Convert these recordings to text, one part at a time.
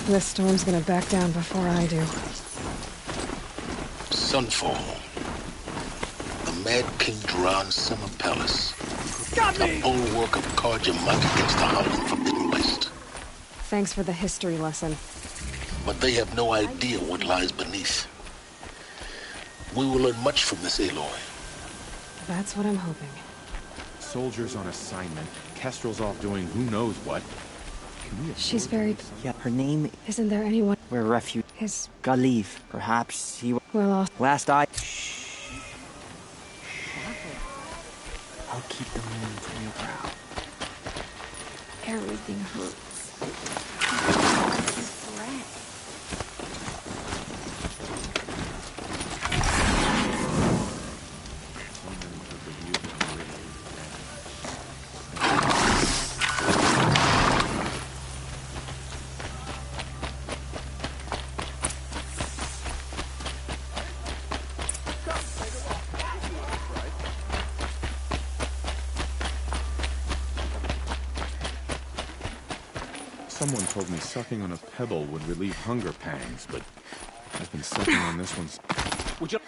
This storm's gonna back down before I do. Sunfall. The Mad King Duran's summer palace. Got A me! bulwark of Carja might against the howling Forbidden West. Thanks for the history lesson. But they have no idea what lies beneath. We will learn much from this Aloy. That's what I'm hoping. Soldiers on assignment. Kestrel's off doing who knows what. She's very... Yeah, her name... Isn't there anyone... We're refuge. His... Galeev. Perhaps he... Well, Last I... I'll keep the moon from your brow. Everything hurts. Someone told me sucking on a pebble would relieve hunger pangs, but I've been sucking on this one. Would you...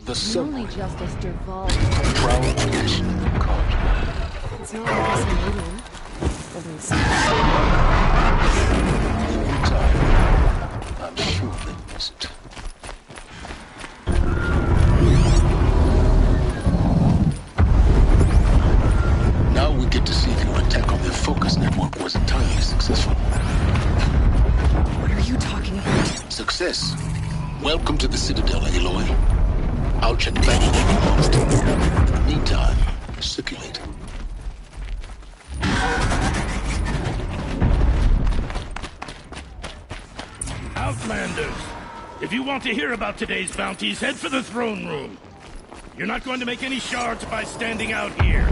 The sun. Only Justice Dervahl. Proud nation of Carja. it's not like this medium. Doesn't seem... I'm sure they miss it. Now we get to see if your attack on their focus network was entirely successful. What are you talking about? Success. Welcome to the Citadel, Aloy. I'll check back with you next. Meantime, circulate. Outlanders, if you want to hear about today's bounties, head for the throne room. You're not going to make any shards by standing out here.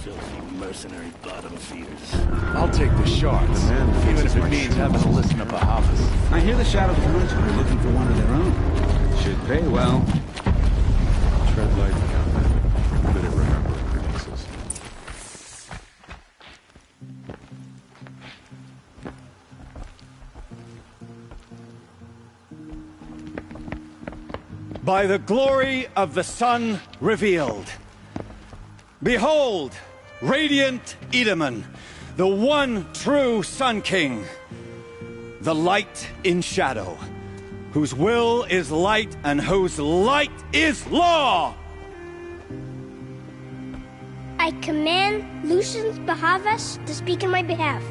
Filthy mercenary bottom feeders. I'll take the shards, even if it means having to listen to Bahavas. I hear the Shadow Counts are looking for one of their own. Should pay well. Tread lightly on that. Better remember Crixus. By the glory of the sun revealed. Behold, radiant Edaman, the one true Sun King. The light in shadow, whose will is light and whose light is law! I command Lucius Bahavas to speak in my behalf.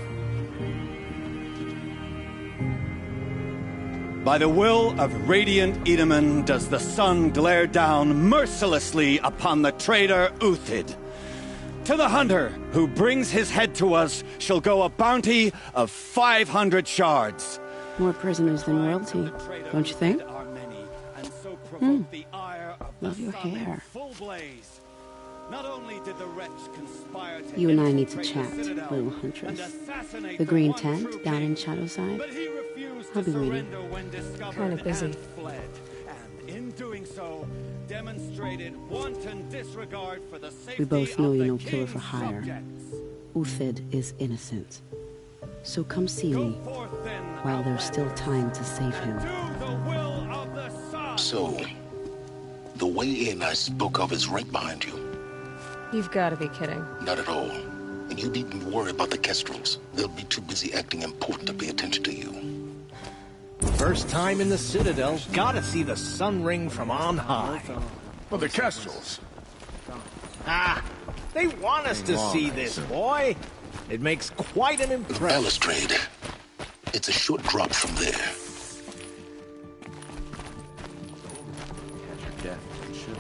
By the will of radiant Edaman does the sun glare down mercilessly upon the traitor Uthid. To the hunter who brings his head to us shall go a bounty of 500 shards. More prisoners than royalty, don't you think? Love your hair. You and I need to chat, little huntress. The green tent down in Shadowside? I'll be waiting. Kind of busy. We both know you're no killer for hire. Uthid is innocent. So come see me, while there's still time to save him. So, the way in I spoke of is right behind you. You've got to be kidding. Not at all. And you needn't worry about the Kestrels. They'll be too busy acting important to pay attention to you. First time in the Citadel, gotta see the sun ring from on high. Well, the Kestrels. Ah, they want us to see this, boy. It makes quite an impression. Balustrade. It's a short drop from there. Catch your death, you should.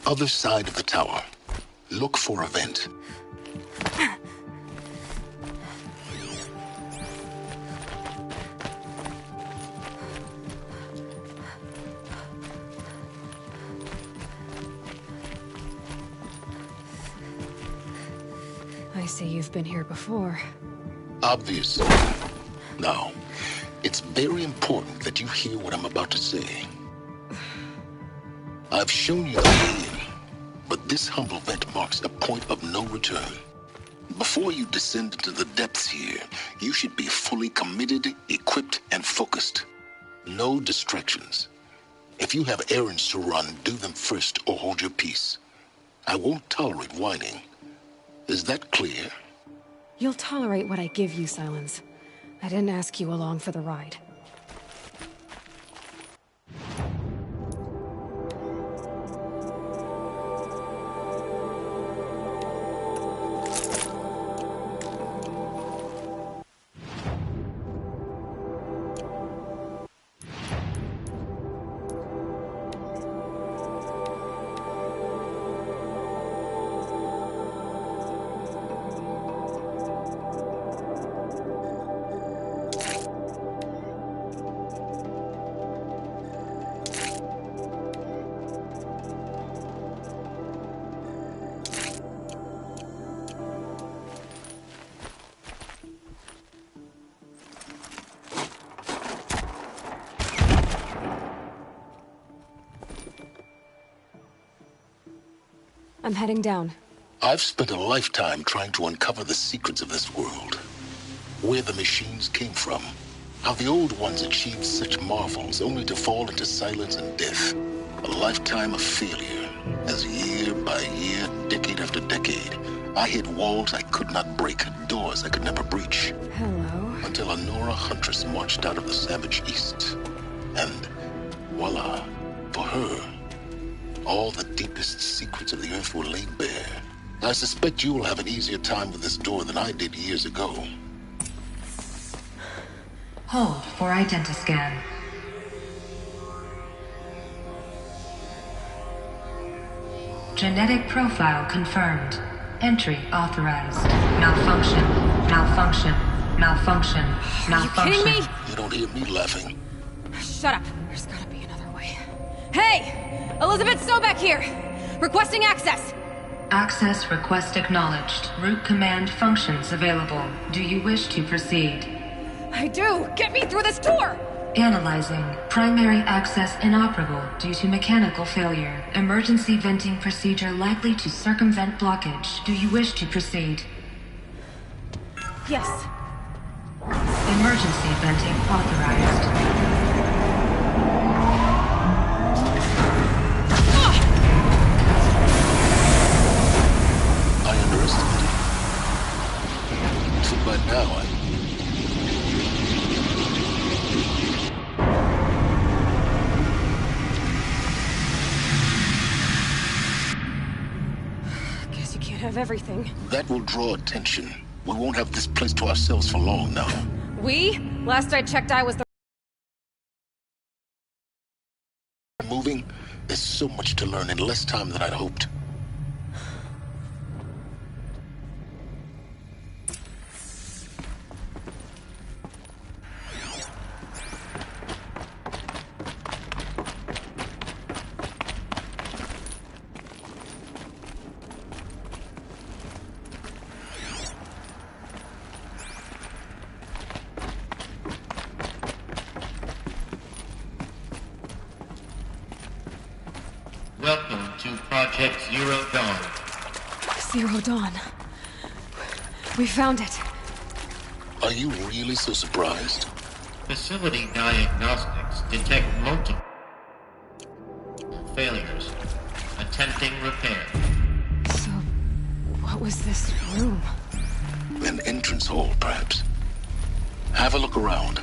other side of the tower. Look for a vent. I see you've been here before. Obviously. Now, it's very important that you hear what I'm about to say. I've shown you the way in, but this humble vent marks a point of no return. Before you descend into the depths here, you should be fully committed, equipped, and focused. No distractions. If you have errands to run, do them first or hold your peace. I won't tolerate whining. Is that clear? You'll tolerate what I give you, Silence. I didn't ask you along for the ride. I'm heading down. I've spent a lifetime trying to uncover the secrets of this world. Where the machines came from. How the old ones achieved such marvels only to fall into silence and death. A lifetime of failure, as year by year, decade after decade, I hit walls I could not break, doors I could never breach. Hello. Until a Nora huntress marched out of the savage east. And voila, for her, all the deepest secrets of the Earth were laid bare. I suspect you will have an easier time with this door than I did years ago. Hold for identiscan. Genetic profile confirmed. Entry authorized. Malfunction. Malfunction. Malfunction. Malfunction. Are you kidding me? You don't hear me laughing. Shut up. There's gotta be another way. Hey! Elizabeth Sobek here! Requesting access! Access request acknowledged. Root command functions available. Do you wish to proceed? I do! Get me through this door! Analyzing. Primary access inoperable due to mechanical failure. Emergency venting procedure likely to circumvent blockage. Do you wish to proceed? Yes. Emergency venting authorized. So by now, Guess you can't have everything. That will draw attention. We won't have this place to ourselves for long now. We? Last I checked, I was the... Moving? There's so much to learn in less time than I'd hoped. Welcome to Project Zero Dawn. Zero Dawn. We found it. Are you really so surprised? Facility diagnostics detect multiple failures. Attempting repair. So, what was this room? An entrance hall, perhaps. Have a look around.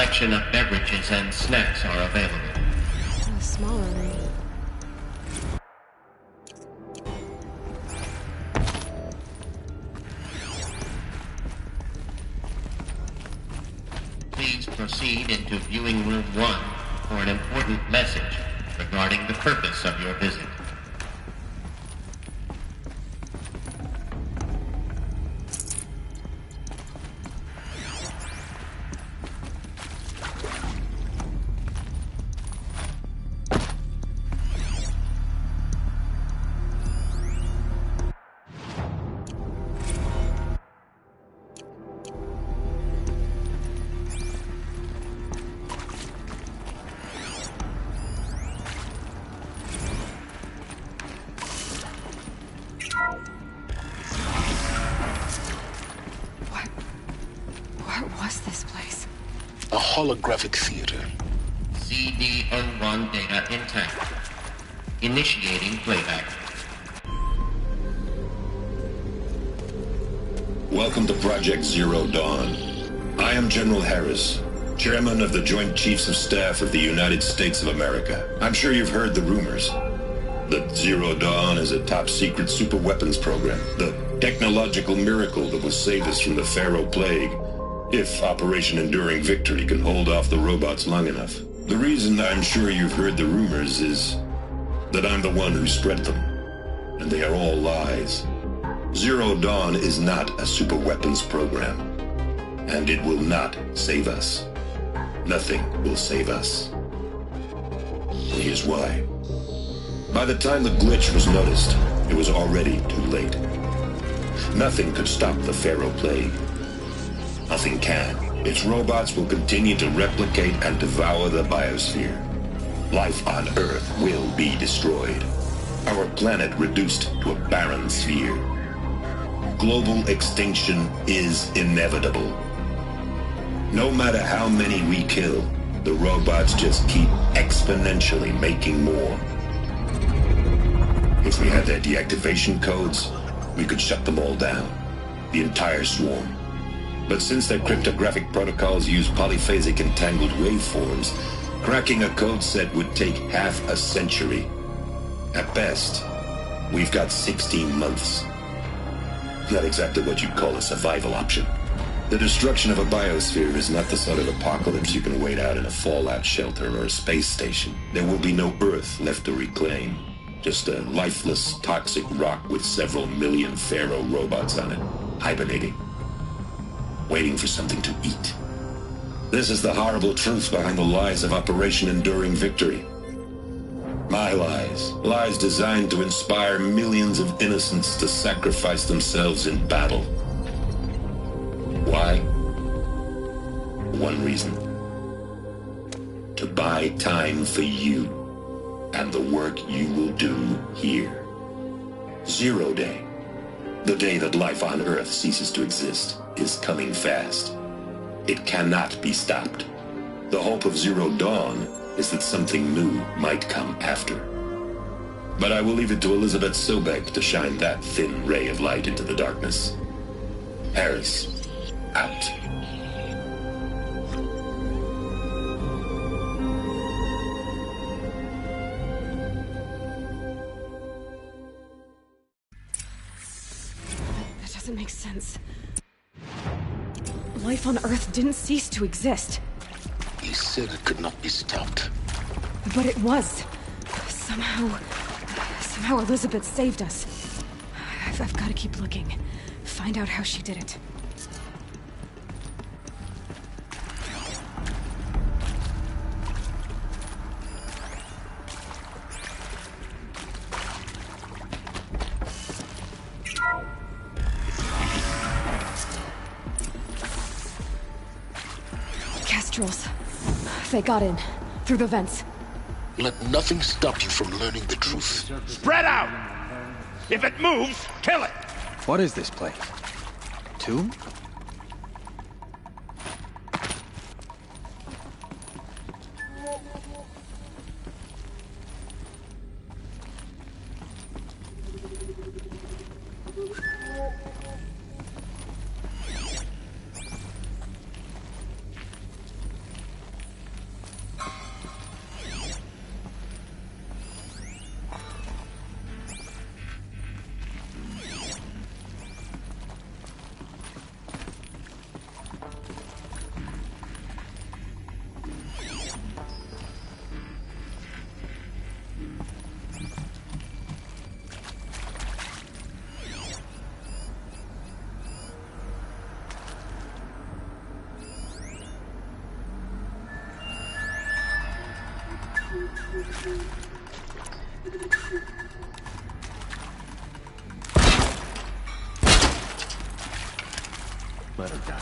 selection of beverages and snacks are available. A smaller room. Please proceed into viewing room 1 for an important message regarding the purpose of your visit. What was this place? A holographic theater. CD01 data intact. Initiating playback. Welcome to Project Zero Dawn. I am General Harris, Chairman of the Joint Chiefs of Staff of the United States of America. I'm sure you've heard the rumors that Zero Dawn is a top-secret superweapons program, the technological miracle that will save us from the Pharaoh Plague, if Operation Enduring Victory can hold off the robots long enough. The reason I'm sure you've heard the rumors is that I'm the one who spread them, and they are all lies. Zero Dawn is not a superweapons program, and it will not save us. Nothing will save us. And here's why. By the time the glitch was noticed, it was already too late. Nothing could stop the Pharaoh Plague. Nothing can. Its robots will continue to replicate and devour the biosphere. Life on Earth will be destroyed. Our planet reduced to a barren sphere. Global extinction is inevitable. No matter how many we kill, the robots just keep exponentially making more. If we had their deactivation codes, we could shut them all down. The entire swarm. But since their cryptographic protocols use polyphasic entangled waveforms, cracking a code set would take half a century. At best, we've got 16 months. Not exactly what you'd call a survival option. The destruction of a biosphere is not the sort of apocalypse you can wait out in a fallout shelter or a space station. There will be no Earth left to reclaim. Just a lifeless, toxic rock with several million Pharaoh robots on it, hibernating, waiting for something to eat. This is the horrible truth behind the lies of Operation Enduring Victory. My lies. Lies designed to inspire millions of innocents to sacrifice themselves in battle. Why? One reason. To buy time for you and the work you will do here. Zero Day, the day that life on Earth ceases to exist, is coming fast. It cannot be stopped. The hope of Zero Dawn is that something new might come after. But I will leave it to Elizabeth Sobek to shine that thin ray of light into the darkness. Harris, out. That doesn't make sense. Life on Earth didn't cease to exist. You said it could not be stopped. But it was. Somehow Elizabeth saved us. I've got to keep looking. Find out how she did it. Kestrels. They got in. Through the vents. Let nothing stop you from learning the truth. Spread out! If it moves, kill it! What is this place? Tomb? Let her die.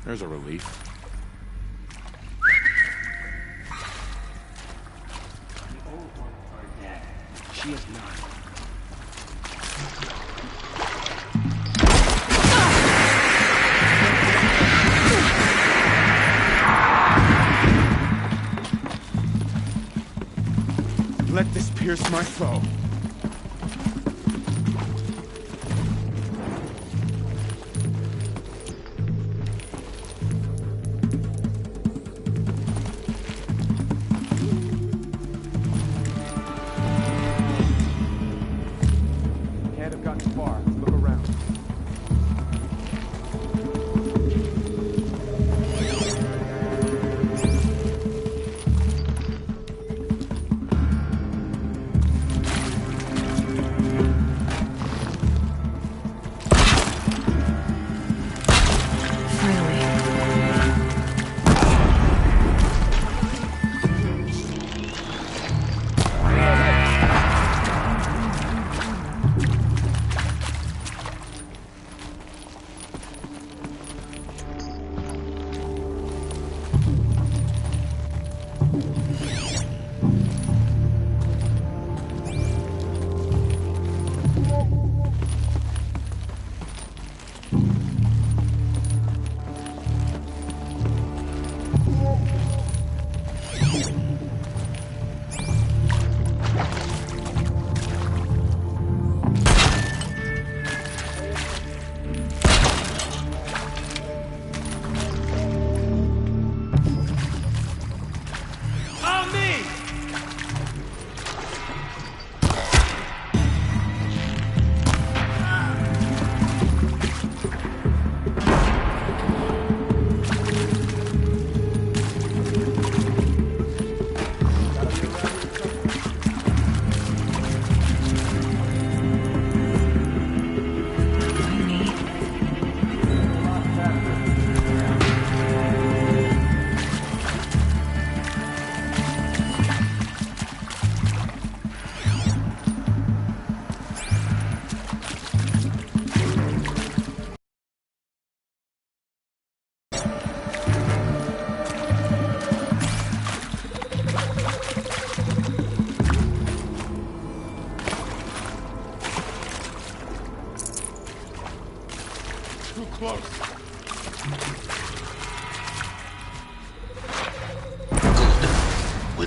There's a relief. The old ones are dead. She is not. Let this pierce my foe.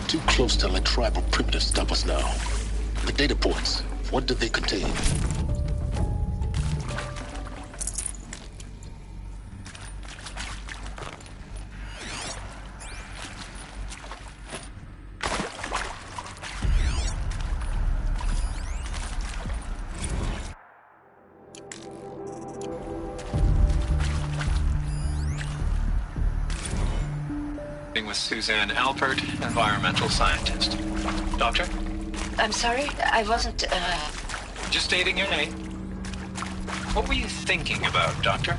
Too close to let tribal primitives stop us now. The data points, what do they contain? With Suzanne Alpert, environmental scientist. Doctor? I'm sorry, I wasn't, Just stating your name. What were you thinking about, Doctor?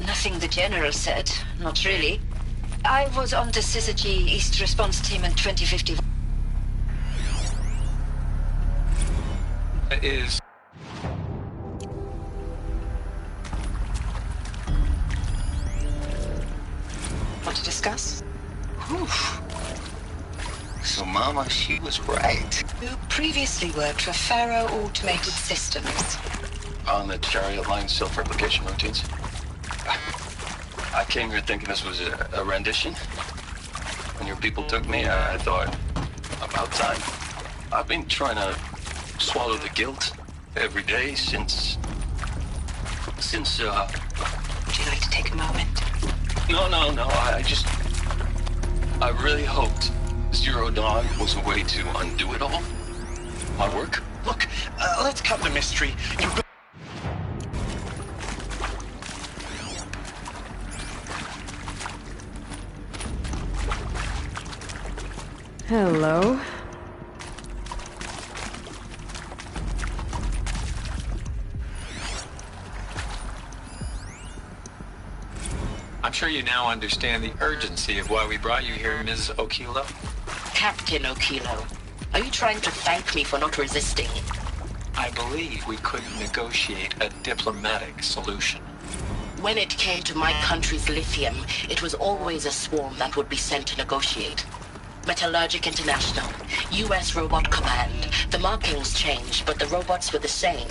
Nothing the General said. Not really. I was on the Syzygy East Response Team in 2050. Is... Want to discuss? Oof. So Mama, she was right. Who previously worked for Faro Automated Systems. On the Chariot Line self-replication routines. I came here thinking this was a rendition. When your people took me, I thought, about time. I've been trying to swallow the guilt every day since... Would you like to take a moment? No, I really hoped Zero Dawn was a way to undo it all. My work. Look, let's cut the mystery. Hello. I'm sure you now understand the urgency of why we brought you here, Ms. Okilo. Captain Okilo, are you trying to thank me for not resisting? I believe we could negotiate a diplomatic solution. When it came to my country's lithium, it was always a swarm that would be sent to negotiate. Metallurgic International, U.S. Robot Command. The markings changed, but the robots were the same.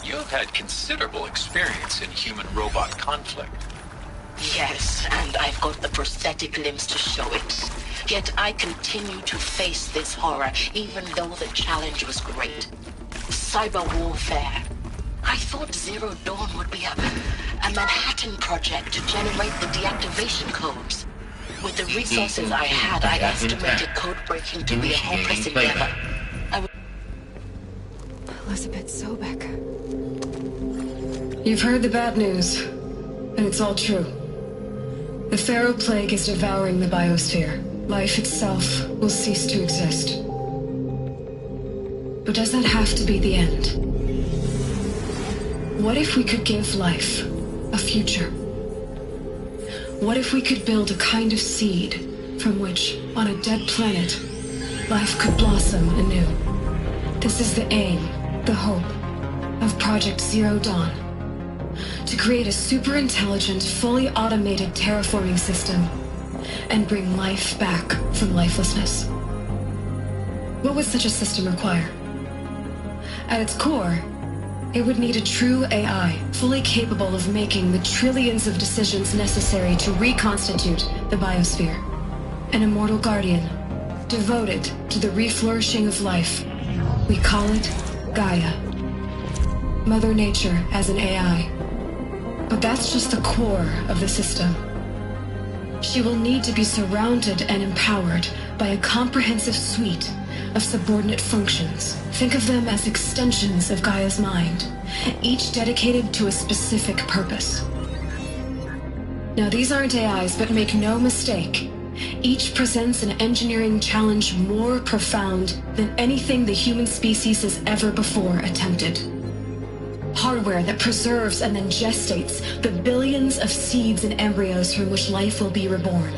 You've had considerable experience in human-robot conflict. Yes, and I've got the prosthetic limbs to show it. Yet I continue to face this horror, even though the challenge was great. Cyber warfare. I thought Zero Dawn would be a Manhattan project to generate the deactivation codes. With the resources I had, I estimated code breaking to be a hopeless endeavor. Elizabeth Sobek. You've heard the bad news, and it's all true. The Pharaoh Plague is devouring the biosphere. Life itself will cease to exist. But does that have to be the end? What if we could give life a future? What if we could build a kind of seed from which, on a dead planet, life could blossom anew? This is the aim, the hope, of Project Zero Dawn. To create a super-intelligent, fully automated terraforming system and bring life back from lifelessness. What would such a system require? At its core, it would need a true AI, fully capable of making the trillions of decisions necessary to reconstitute the biosphere. An immortal guardian, devoted to the reflourishing of life. We call it Gaia. Mother Nature as an AI. But that's just the core of the system. She will need to be surrounded and empowered by a comprehensive suite of subordinate functions. Think of them as extensions of Gaia's mind, each dedicated to a specific purpose. Now, these aren't AIs, but make no mistake, each presents an engineering challenge more profound than anything the human species has ever before attempted. Hardware that preserves and then gestates the billions of seeds and embryos from which life will be reborn.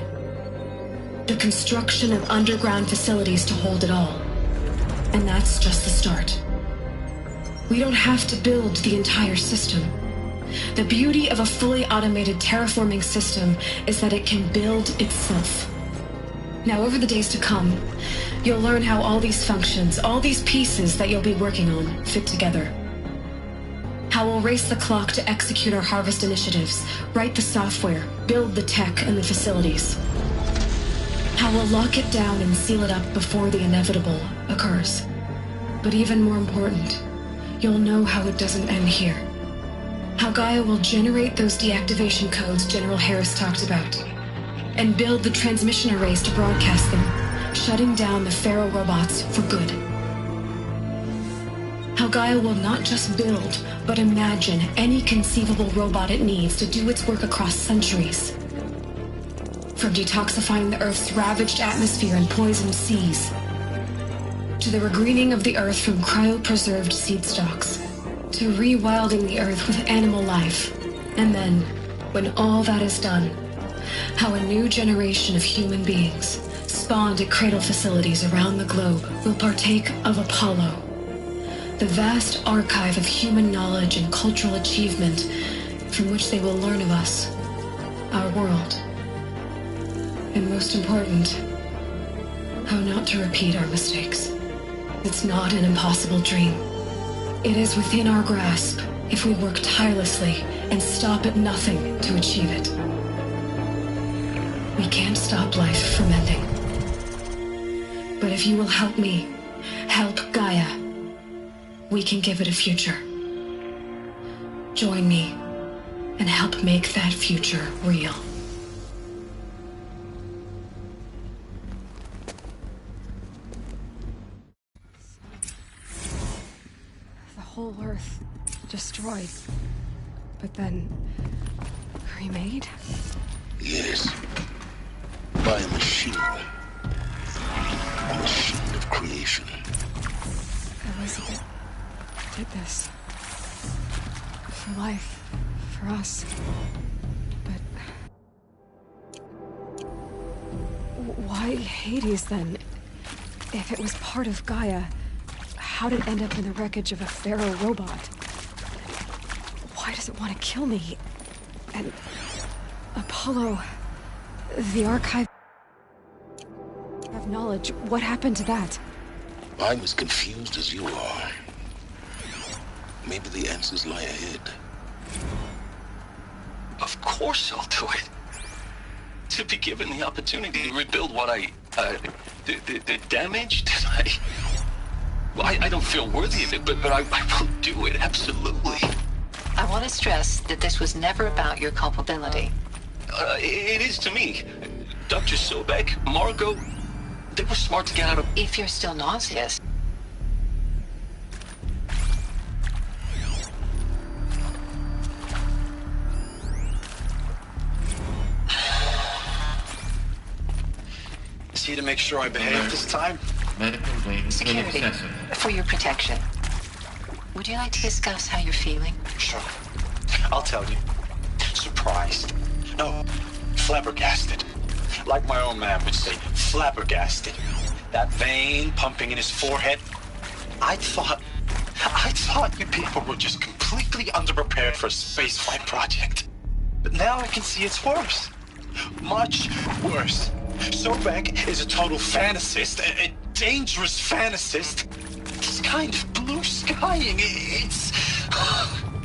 The construction of underground facilities to hold it all. And that's just the start. We don't have to build the entire system. The beauty of a fully automated terraforming system is that it can build itself. Now, over the days to come, you'll learn how all these functions, all these pieces that you'll be working on, fit together. How we'll race the clock to execute our harvest initiatives, write the software, build the tech and the facilities. How we'll lock it down and seal it up before the inevitable occurs. But even more important, you'll know how it doesn't end here. How Gaia will generate those deactivation codes General Harris talked about, and build the transmission arrays to broadcast them, shutting down the Pharaoh robots for good. How Gaia will not just build, but imagine any conceivable robot it needs to do its work across centuries. From detoxifying the Earth's ravaged atmosphere and poisoned seas, to the regreening of the Earth from cryopreserved seed stalks, to rewilding the Earth with animal life. And then, when all that is done, how a new generation of human beings, spawned at cradle facilities around the globe, will partake of Apollo, the vast archive of human knowledge and cultural achievement from which they will learn of us, our world. And most important, how not to repeat our mistakes. It's not an impossible dream. It is within our grasp if we work tirelessly and stop at nothing to achieve it. We can't stop life from ending. But if you will help me, help Gaia, we can give it a future. Join me and help make that future real. The whole Earth destroyed, but then remade? Yes. By a machine. a machine of creation. Elizabeth did this. For life. For us. But... why Hades, then? If it was part of Gaia, how did it end up in the wreckage of a Pharaoh robot? Why does it want to kill me? And... Apollo... the archive of knowledge, what happened to that? I'm as confused as you are. Maybe the answers lie ahead. Of course I'll do it. To be given the opportunity to rebuild what the damage that well, I don't feel worthy of it, but I will do it, absolutely. I want to stress that this was never about your culpability. It is to me. Dr. Sobek, Margot, they were smart to get out of... If you're still nauseous. See to make sure I behave this time? Security, for your protection. Would you like to discuss how you're feeling? Sure. I'll tell you. Surprised. No, flabbergasted. Like my old man would say, flabbergasted. That vein pumping in his forehead. I thought you people were just completely underprepared for a spaceflight project. But now I can see it's worse. Much worse. Sobek is a total fantasist, a dangerous fantasist. This kind of blue skying, it's...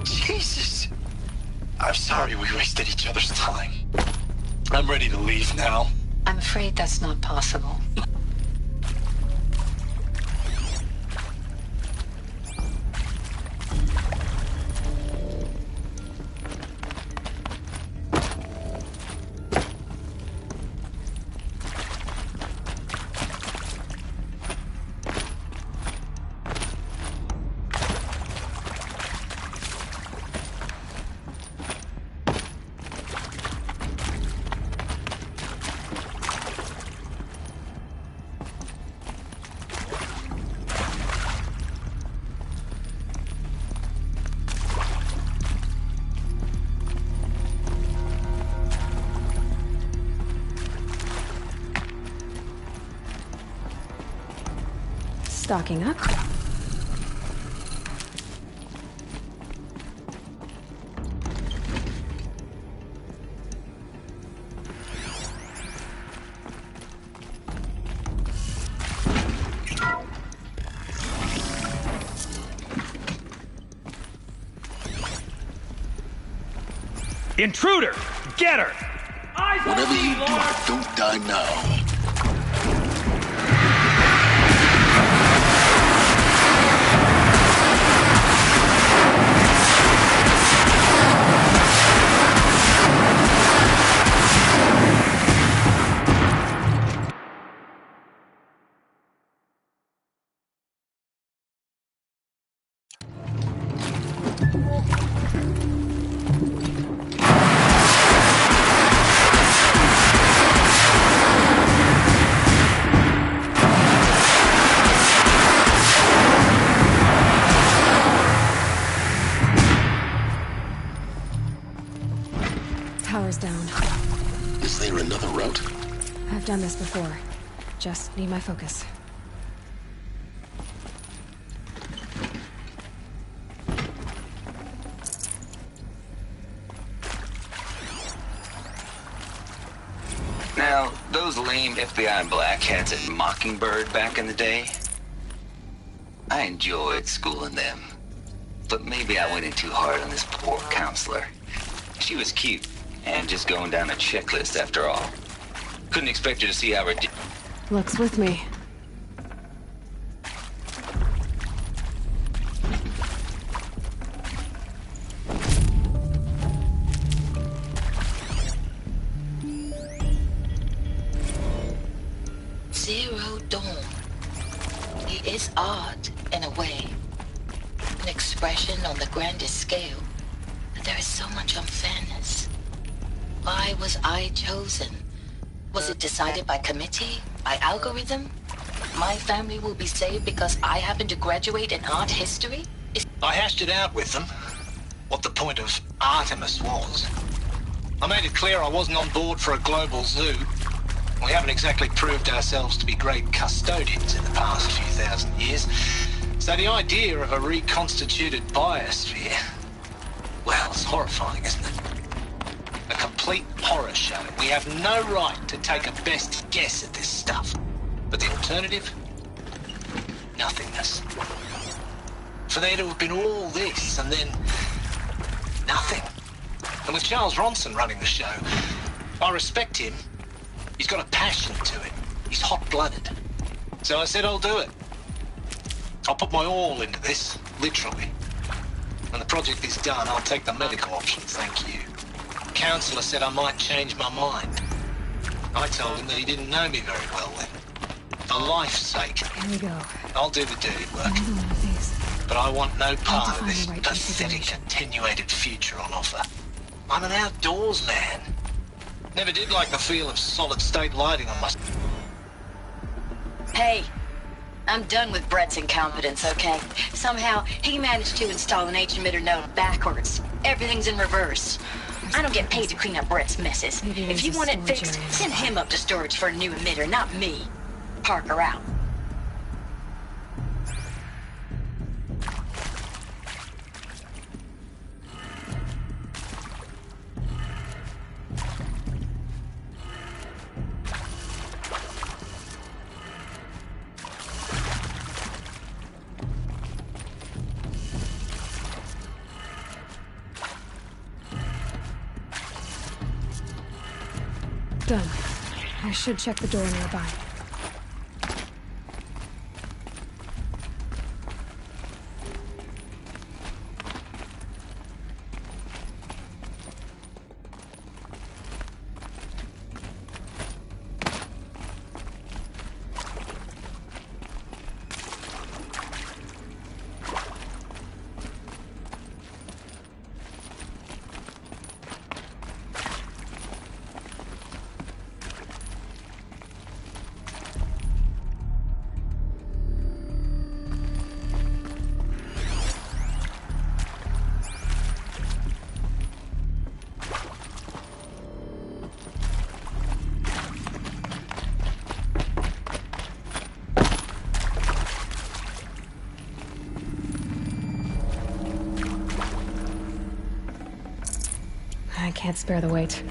Jesus. I'm sorry we wasted each other's time. I'm ready to leave now. I'm afraid that's not possible. Stocking up. Intruder! Get her! Whatever you do, don't die now. Power's down. Is there another route? I've done this before. Just need my focus. Now, those lame FBI blackheads at Mockingbird back in the day, I enjoyed schooling them. But maybe I went in too hard on this poor counselor. She was cute, and just going down a checklist after all. Couldn't expect her to see how ridiculous... Luck's with me. Zero Dawn. It is art, in a way. An expression on the grandest scale. But there is so much unfairness. Why was I chosen? Was it decided by committee? By algorithm? my family will be saved because I happen to graduate in art history? I hashed it out with them, what the point of Artemis was. I made it clear I wasn't on board for a global zoo. We haven't exactly proved ourselves to be great custodians in the past few thousand years. So the idea of a reconstituted biosphere, well, it's horrifying, isn't it? A complete horror show. We have no right to take a best guess at this stuff. But the alternative? Nothingness. For there to have been all this and then nothing. And with Charles Ronson running the show, I respect him. He's got a passion to it. He's hot-blooded. So I said I'll do it. I'll put my all into this, literally. When the project is done, I'll take the medical option, thank you. The counselor said I might change my mind. I told him that he didn't know me very well then. For life's sake. Here we go. I'll do the dirty work. Another one of these. But I want no part of this the right pathetic attenuated future on offer. I'm an outdoors man. Never did like the feel of solid-state lighting on my... Hey, I'm done with Brett's incompetence, okay? Somehow, he managed to install an H-emitter node backwards. Everything's in reverse. I don't get paid to clean up Brett's messes. If you want it fixed, send him up to storage for a new emitter, not me. Parker out. Done. I should check the door nearby. I can't spare the weight.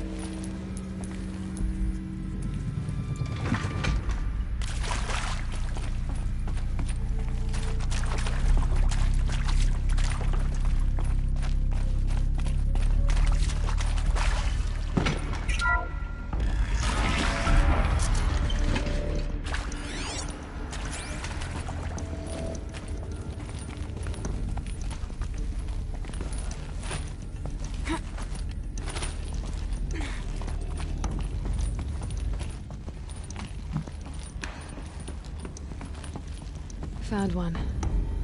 Found one.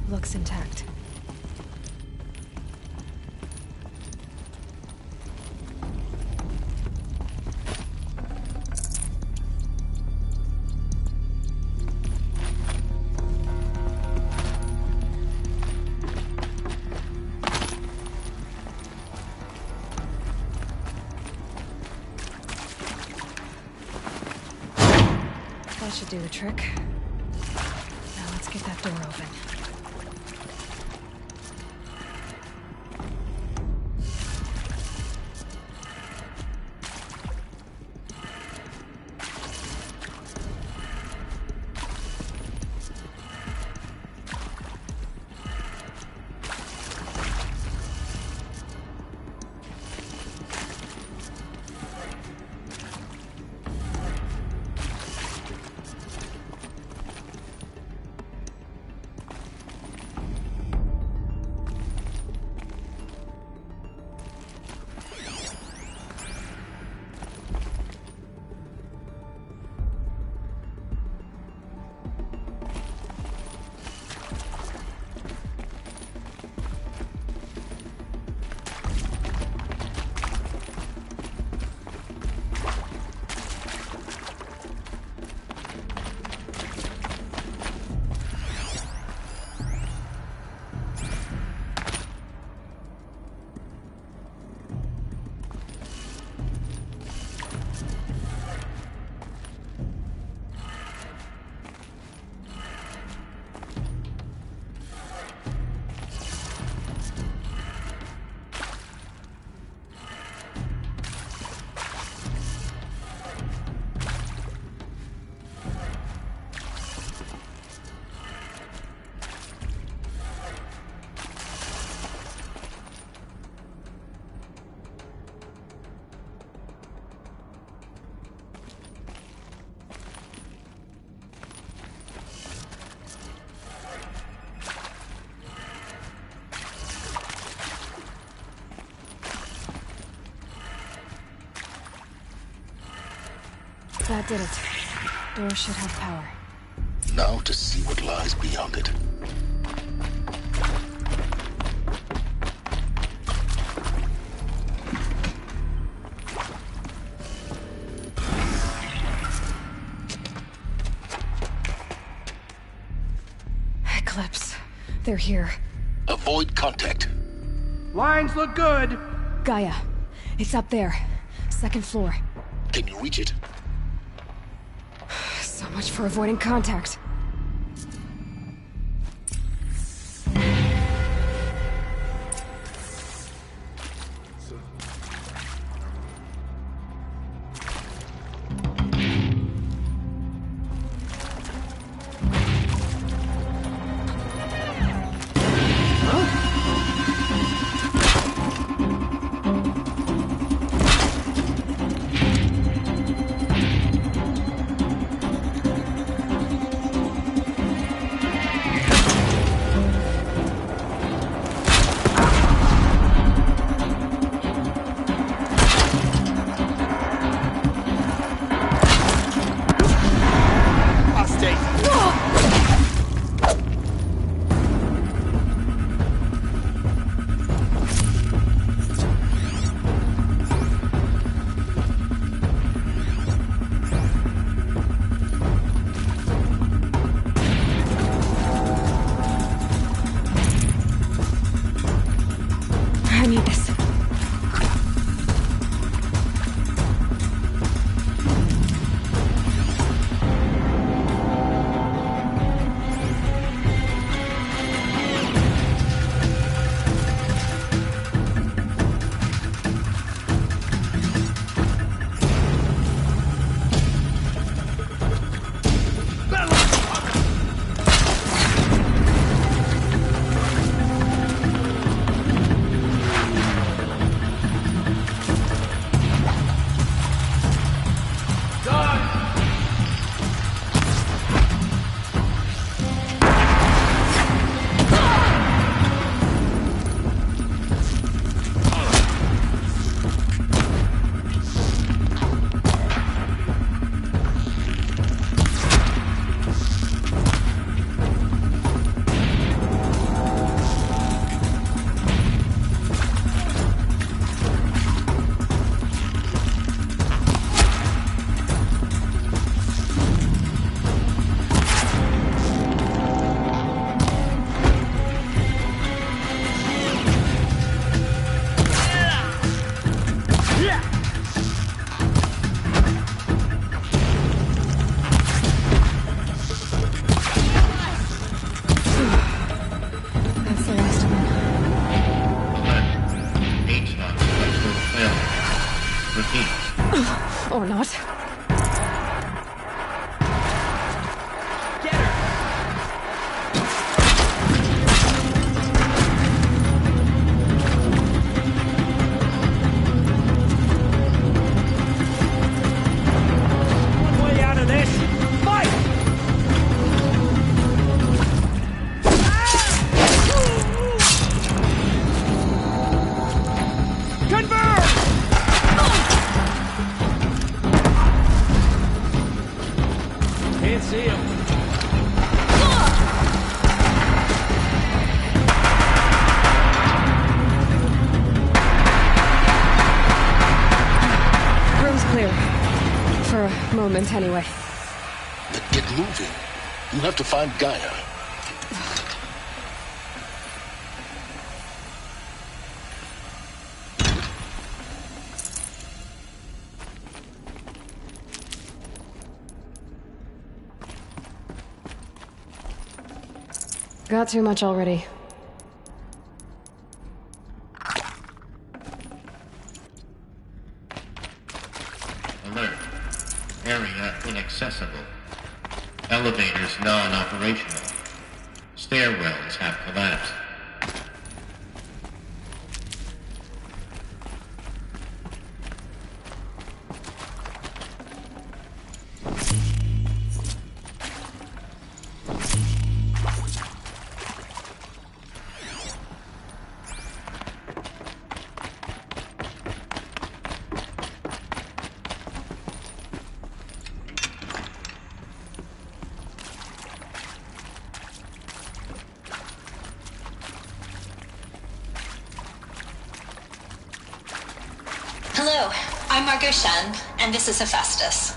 Looks intact. That should do the trick. Get that door open. That did it. Door should have power. Now to see what lies beyond it. Eclipse. They're here. Avoid contact. Lines look good. Gaia. It's up there. Second floor. Can you reach it? So much for avoiding contact. I need this. Or not. One way out of this. Fight! Convert! Can't see him. Room's clear. For a moment, anyway. Then get moving. You have to find Gaia. Got too much already. Alert. Area inaccessible. Elevators non-operational. Stairwells have collapsed. I'm Margot Shen, and this is Hephaestus.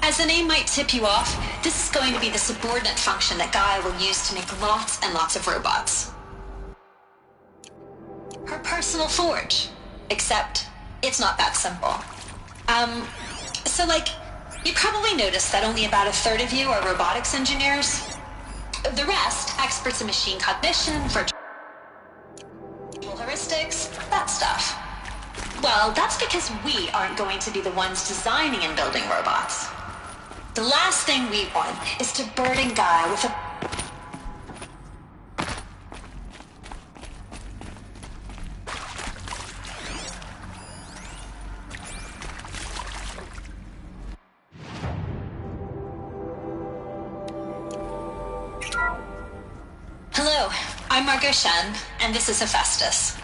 As the name might tip you off, this is going to be the subordinate function that Gaia will use to make lots and lots of robots. Her personal forge. Except, it's not that simple. So you probably noticed that only about a third of you are robotics engineers. The rest, experts in machine cognition, virtual heuristics, that stuff. Well, that's because we aren't going to be the ones designing and building robots. The last thing we want is to burden Gaia with a... Hello, I'm Margot Shen, and this is Hephaestus.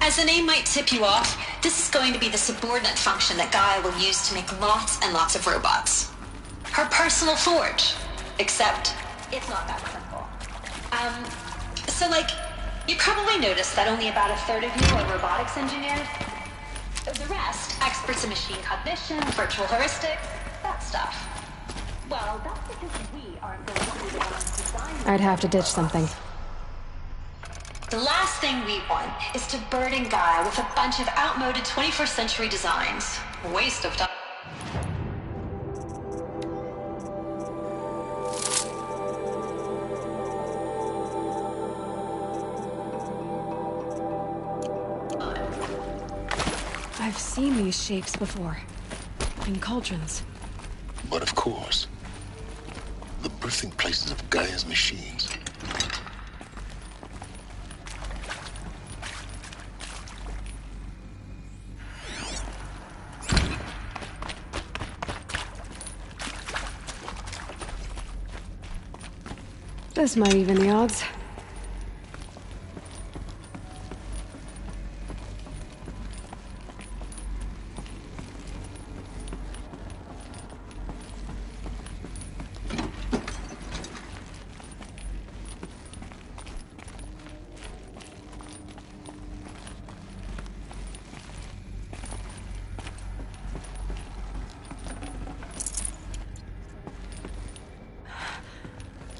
As the name might tip you off, this is going to be the subordinate function that Gaia will use to make lots and lots of robots. Her personal forge. Except, it's not that simple. So you probably noticed that only about a third of you are robotics engineers. The rest, experts in machine cognition, virtual heuristics, that stuff. Well, that's because we aren't going to be the ones designing... I'd have to ditch something. The last thing we want is to burden Gaia with a bunch of outmoded 21st century designs. Waste of time. I've seen these shapes before. In cauldrons. But of course, the birthing places of Gaia's machines. This might even the odds.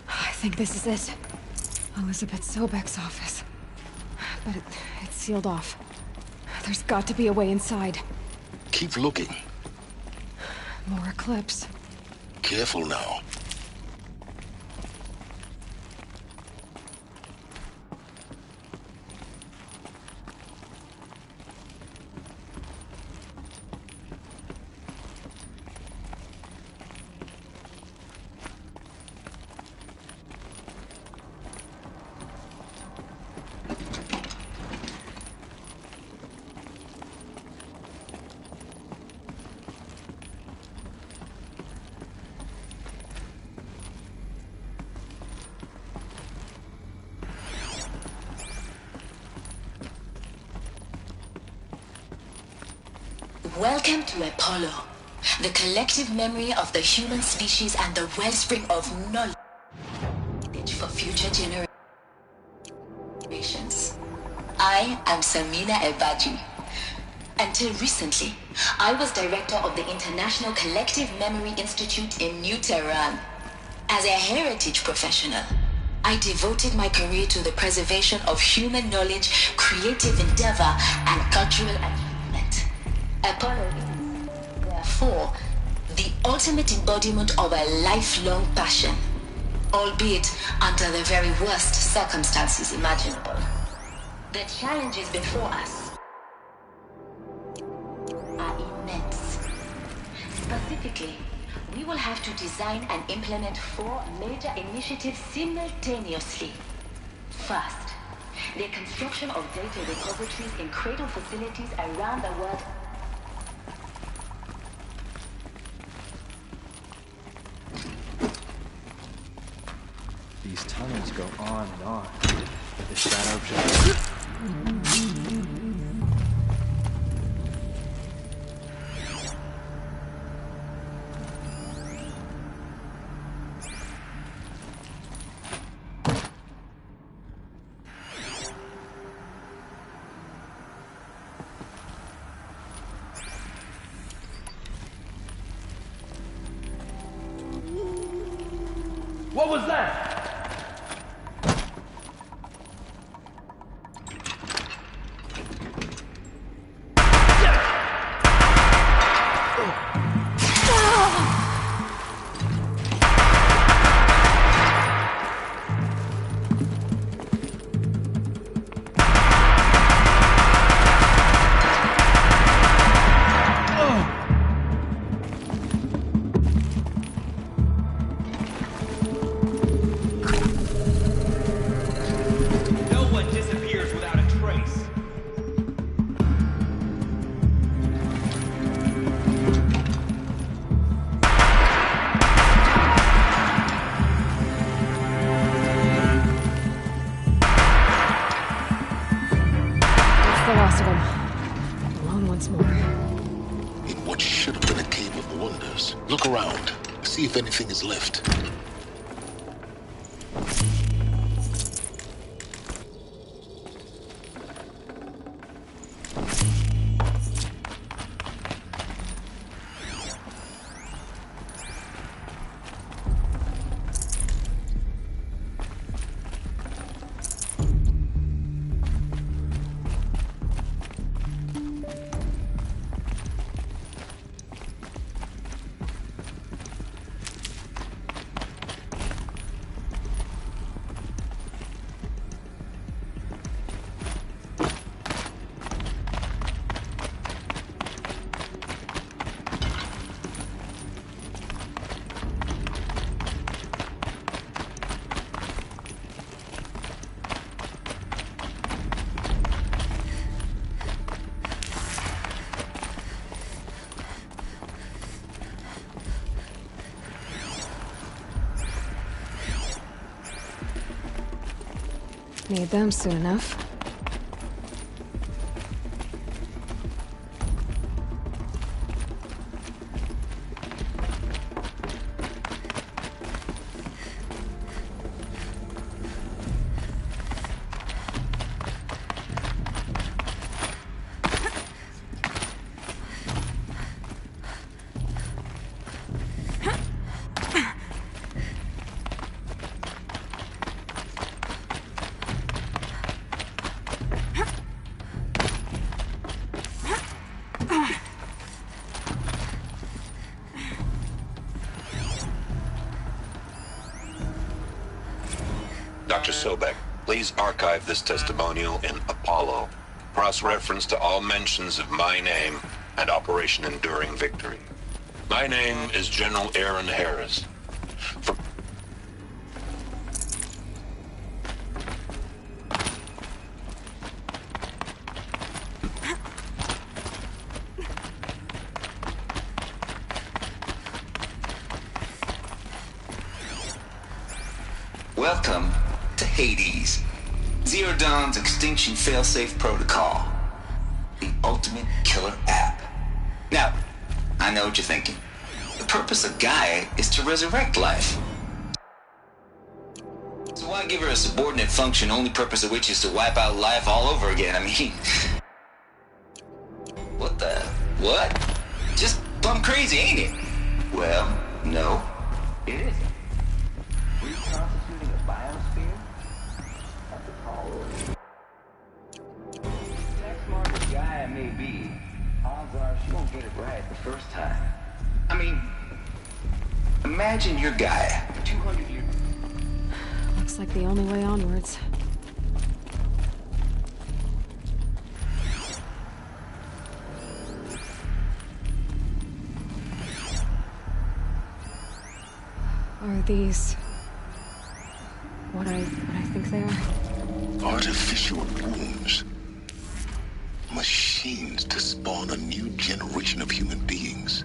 I think this is it. Elizabeth Sobek's office. But it's sealed off. There's got to be a way inside. Keep looking. More Eclipse. Careful now. Welcome to Apollo, the collective memory of the human species and the wellspring of knowledge for future generations. I am Samina Ebaji. Until recently, I was director of the International Collective Memory Institute in New Tehran. As a heritage professional, I devoted my career to the preservation of human knowledge, creative endeavor, and cultural achievement. Apollo is, therefore, the ultimate embodiment of a lifelong passion, albeit under the very worst circumstances imaginable. The challenges before us are immense. Specifically, we will have to design and implement 4 major initiatives simultaneously. First, the construction of data repositories in cradle facilities around the world. These tunnels go on and on. The shadow just... What was that? Look around. See if anything is left. Need them soon enough. Dr. Sobek, please archive this testimonial in Apollo. Cross-reference to all mentions of my name and Operation Enduring Victory. My name is General Aaron Harris. Welcome to Hades, Zero Dawn's extinction failsafe protocol, the ultimate killer app. Now, I know what you're thinking. The purpose of Gaia is to resurrect life. So why give her a subordinate function, only purpose of which is to wipe out life all over again? I mean, what? Just plumb crazy, ain't it? Well, no, it isn't. Reconstituting a biosphere? That's Apollo. As smart as Gaia may be, odds are she won't get it right the first time. I mean, imagine your Gaia 200 years. Looks like the only way onwards. Are these what I think they are? Artificial wombs. Machines to spawn a new generation of human beings.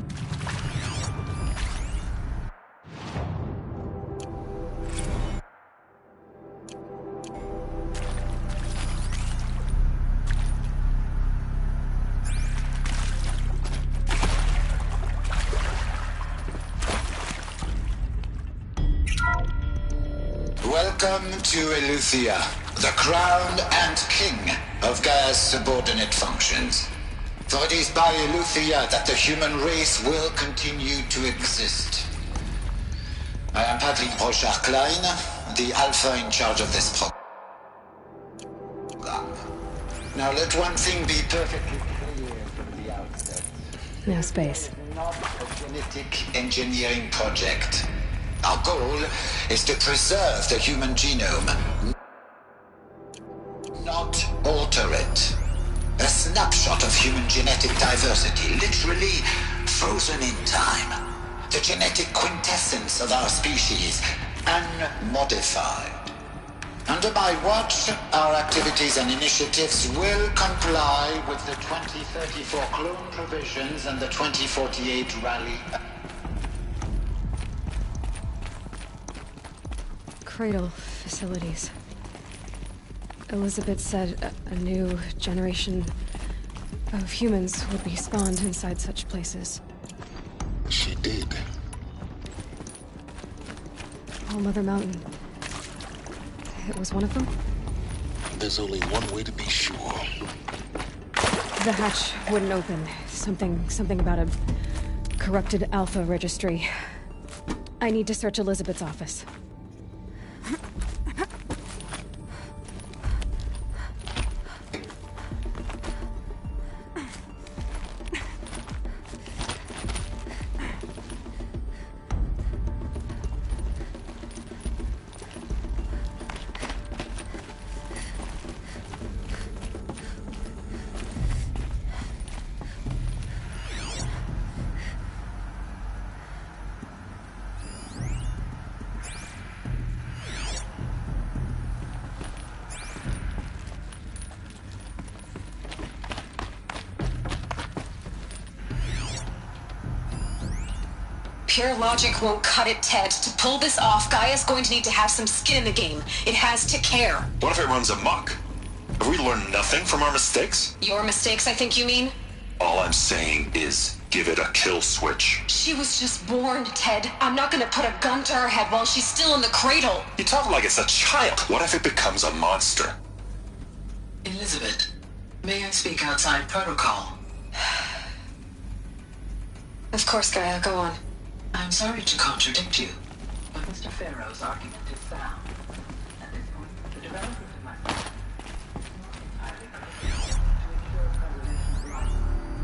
Welcome to Eleuthia, the crown and king of Gaia's subordinate functions. For it is by Eleuthia that the human race will continue to exist. I am Patrick Brochard-Klein, the Alpha in charge of this program. Now let one thing be perfectly clear from the outset. No space. Not a genetic engineering project. Our goal is to preserve the human genome, not alter it. A snapshot of human genetic diversity, literally frozen in time. The genetic quintessence of our species, unmodified. Under my watch, our activities and initiatives will comply with the 2034 clone provisions and the 2048 rally. Cradle facilities. Elizabeth said a new generation of humans would be spawned inside such places. She did. All Mother Mountain. It was one of them? There's only one way to be sure. The hatch wouldn't open. Something about a corrupted Alpha registry. I need to search Elizabeth's office. Pure logic won't cut it, Ted. To pull this off, Gaia's going to need to have some skin in the game. It has to care. What if it runs amok? Have we learned nothing from our mistakes? Your mistakes, I think you mean? All I'm saying is, give it a kill switch. She was just born, Ted. I'm not gonna put a gun to her head while she's still in the cradle. You talk like it's a child. What if it becomes a monster? Elizabeth, may I speak outside protocol? Of course, Gaia, go on. I'm sorry to contradict you, but Mr. Farrow's argument is sound. At this point, the development of my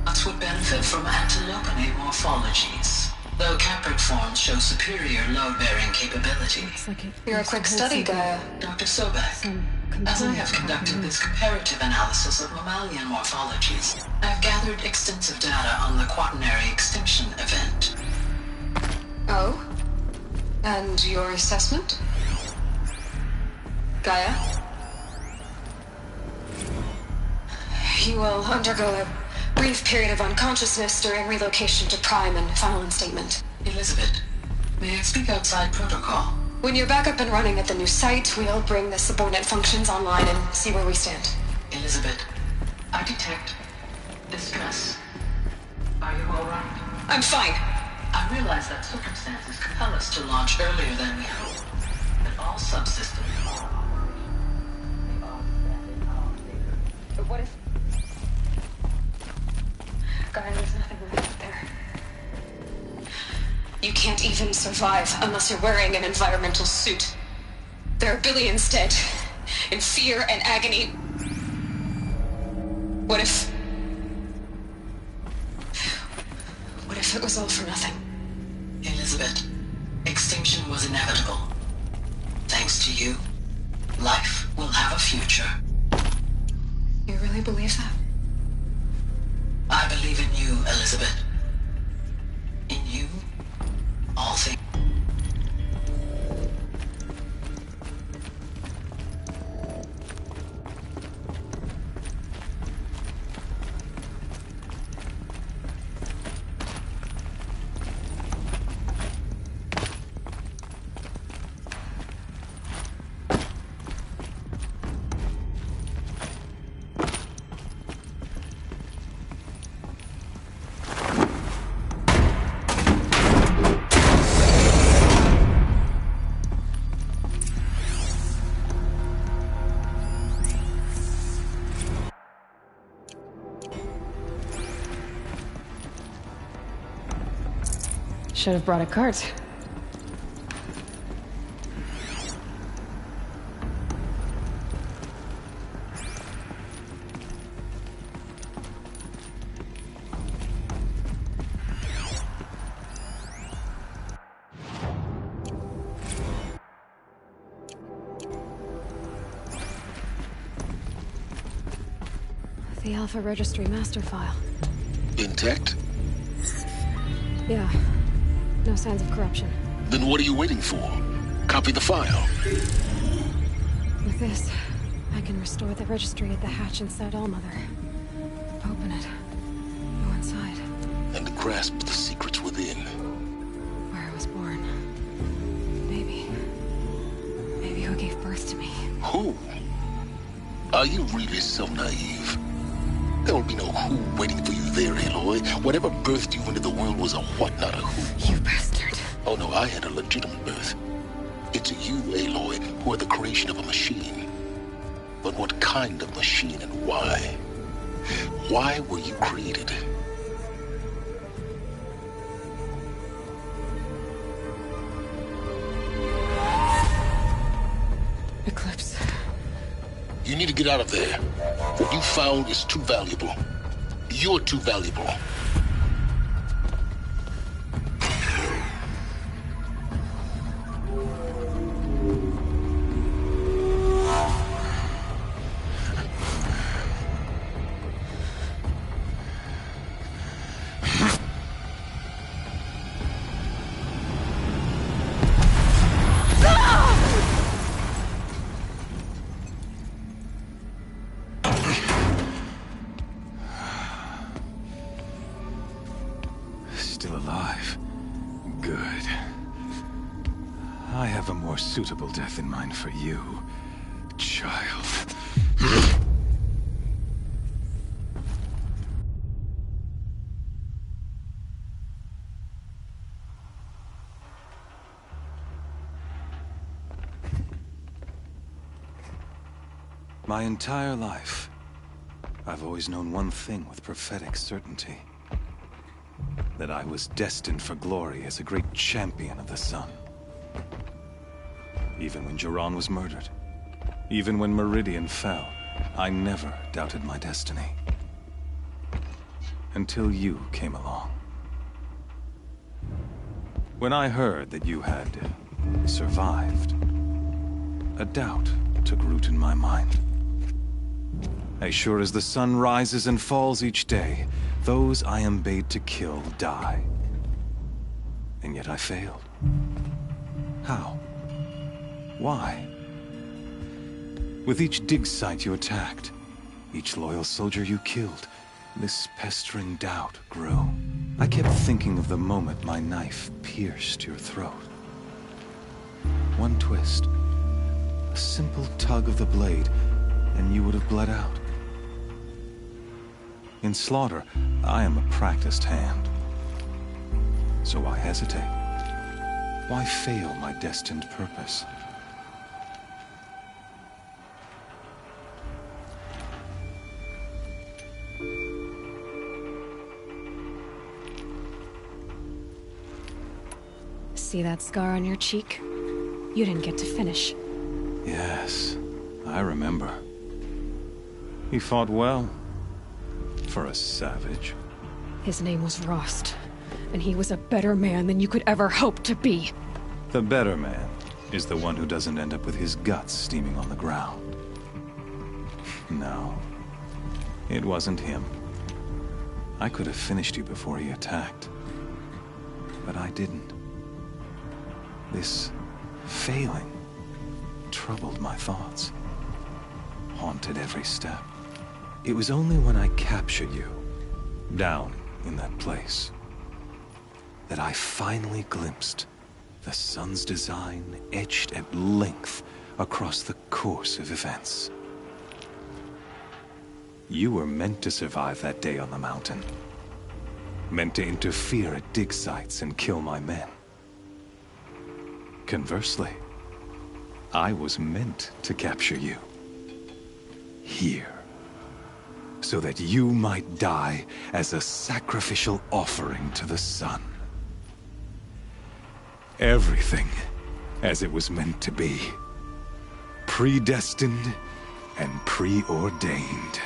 Lots would benefit from antilopinate morphologies, though Caprid forms show superior load-bearing capability. You're a quick study, Gaia. Dr. Sobek, as I have conducted this comparative analysis of mammalian morphologies, I have gathered extensive data on the quaternary extinction event. Oh? And your assessment? Gaia? You will undergo a brief period of unconsciousness during relocation to Prime and final instatement. Elizabeth, may I speak outside protocol? When you're back up and running at the new site, we'll bring the subordinate functions online and see where we stand. Elizabeth, I detect distress. Are you all right? I'm fine. I realize that circumstances compel us to launch earlier than we hoped, but all subsystems are operational. But what if... Gaia, there's nothing left there. You can't even survive unless you're wearing an environmental suit. There are billions dead, in fear and agony. What if it was all for nothing? Elizabeth, extinction was inevitable. Thanks to you, life will have a future. You really believe that? I believe in you, Elizabeth. In you, all things. Should have brought a cart. The Alpha Registry master file. Intact? Yeah. No signs of corruption. Then what are you waiting for? Copy the file. With this, I can restore the registry at the hatch inside Allmother. Open it. Go inside. And grasp the secrets within. Where I was born. Maybe who gave birth to me. Who? Are you really so naive? There will be no who waiting for you there, Aloy. Whatever birthed you into the world was a what, not a who. You bastard. Oh no, I had a legitimate birth. It's you, Aloy, who are the creation of a machine. But what kind of machine and why? Why were you created? Eclipse. You need to get out of there. What you found is too valuable. You're too valuable. Still alive. Good. I have a more suitable death in mind for you, child. My entire life, I've always known one thing with prophetic certainty. That I was destined for glory as a great champion of the sun. Even when Jiran was murdered, even when Meridian fell, I never doubted my destiny. Until you came along. When I heard that you had survived, a doubt took root in my mind. As sure as the sun rises and falls each day, those I am bade to kill die. And yet I failed. How? Why? With each dig site you attacked, each loyal soldier you killed, this pestering doubt grew. I kept thinking of the moment my knife pierced your throat. One twist, a simple tug of the blade, and you would have bled out. In slaughter, I am a practiced hand. So why hesitate? Why fail my destined purpose? See that scar on your cheek? You didn't get to finish. Yes, I remember. He fought well. For a savage. His name was Rost, and he was a better man than you could ever hope to be. The better man is the one who doesn't end up with his guts steaming on the ground. No, it wasn't him. I could have finished you before he attacked. But I didn't. This failing troubled my thoughts, haunted every step. It was only when I captured you, down in that place, that I finally glimpsed the sun's design etched at length across the course of events. You were meant to survive that day on the mountain. Meant to interfere at dig sites and kill my men. Conversely, I was meant to capture you. Here. So that you might die as a sacrificial offering to the sun. Everything as it was meant to be. Predestined and preordained.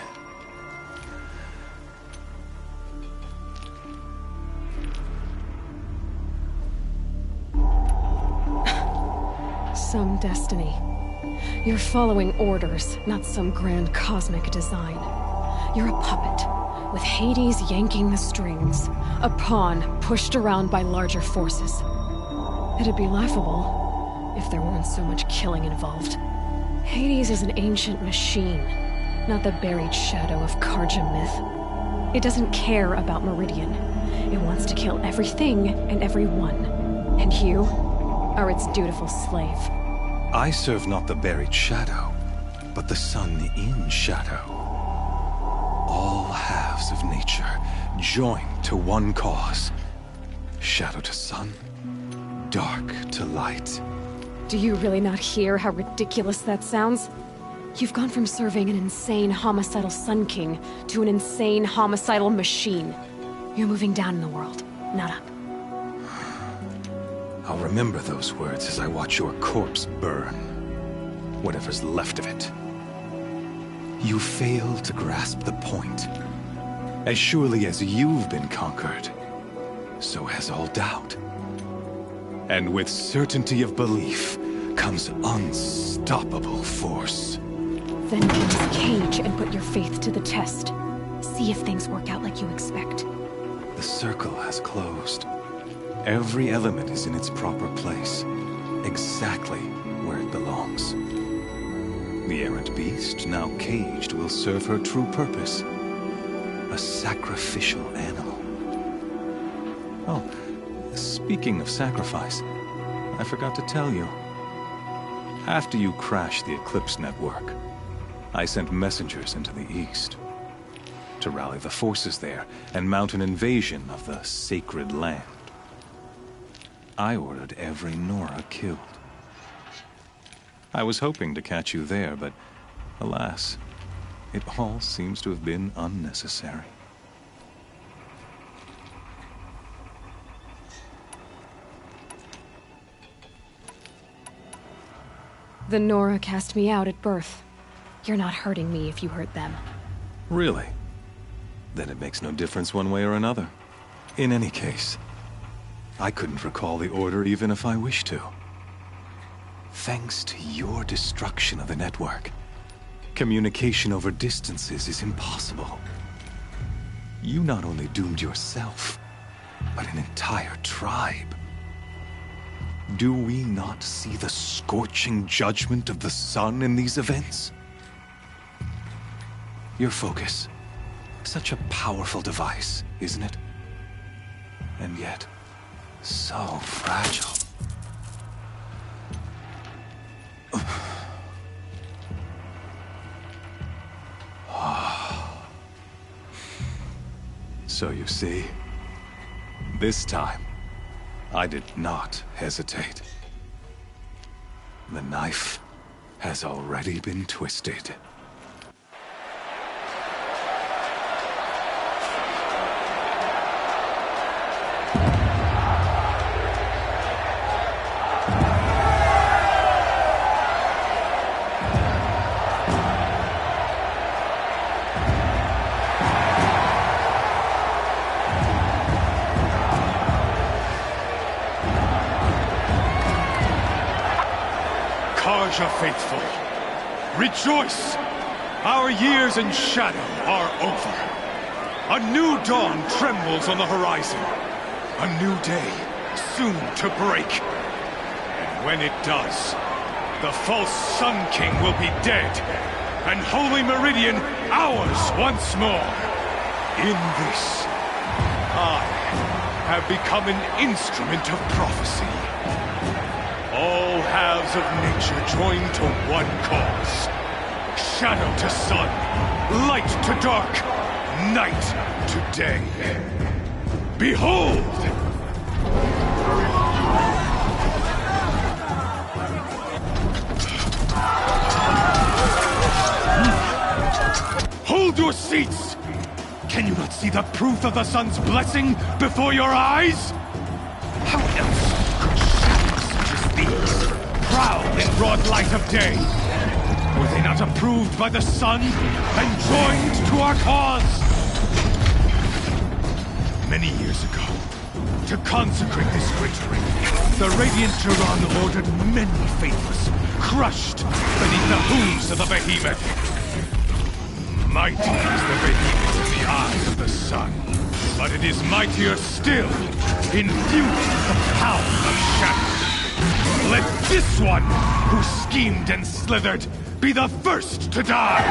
Some destiny. You're following orders, not some grand cosmic design. You're a puppet, with Hades yanking the strings. A pawn pushed around by larger forces. It'd be laughable if there weren't so much killing involved. Hades is an ancient machine, not the buried shadow of Karja myth. It doesn't care about Meridian. It wants to kill everything and everyone. And you are its dutiful slave. I serve not the buried shadow, but the sun in shadow. All halves of nature joined to one cause. Shadow to sun, dark to light. Do you really not hear how ridiculous that sounds? You've gone from serving an insane homicidal Sun King to an insane homicidal machine. You're moving down in the world, not up. I'll remember those words as I watch your corpse burn. Whatever's left of it. You fail to grasp the point. As surely as you've been conquered, so has all doubt. And with certainty of belief comes unstoppable force. Then get this cage and put your faith to the test. See if things work out like you expect. The circle has closed. Every element is in its proper place, exactly where it belongs. The errant beast, now caged, will serve her true purpose. A sacrificial animal. Oh, speaking of sacrifice, I forgot to tell you. After you crashed the Eclipse network, I sent messengers into the east to rally the forces there and mount an invasion of the sacred land. I ordered every Nora killed. I was hoping to catch you there, but alas, it all seems to have been unnecessary. The Nora cast me out at birth. You're not hurting me if you hurt them. Really? Then it makes no difference one way or another. In any case, I couldn't recall the order even if I wished to. Thanks to your destruction of the network, communication over distances is impossible. You not only doomed yourself, but an entire tribe. Do we not see the scorching judgment of the sun in these events? Your focus, such a powerful device, isn't it? And yet, so fragile. So you see, this time, I did not hesitate. The knife has already been twisted. Karja faithful, rejoice! Our years in shadow are over. A new dawn trembles on the horizon. A new day soon to break. And when it does, the false Sun King will be dead, and Holy Meridian ours once more. In this, I have become an instrument of prophecy. All halves of nature joined to one cause. Shadow to sun, light to dark, night to day. Behold! Hold your seats! Can you not see the proof of the sun's blessing before your eyes? How else could shadows such as these prowl in broad light of day? Were they not approved by the sun and joined to our cause? Many years ago, to consecrate this great ring, the Radiant Turan ordered many faithless crushed beneath the hooves of the behemoth. Mighty is the behemoth in the eyes of the sun, but it is mightier still in beauty the power of shadow. Let this one, who schemed and slithered, be the first to die.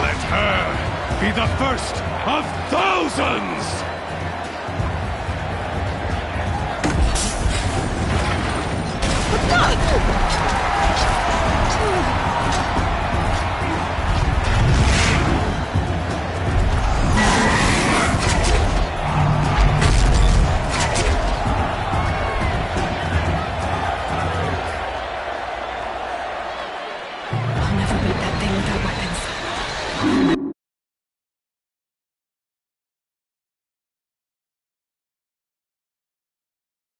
Let her be the first of thousands! Look!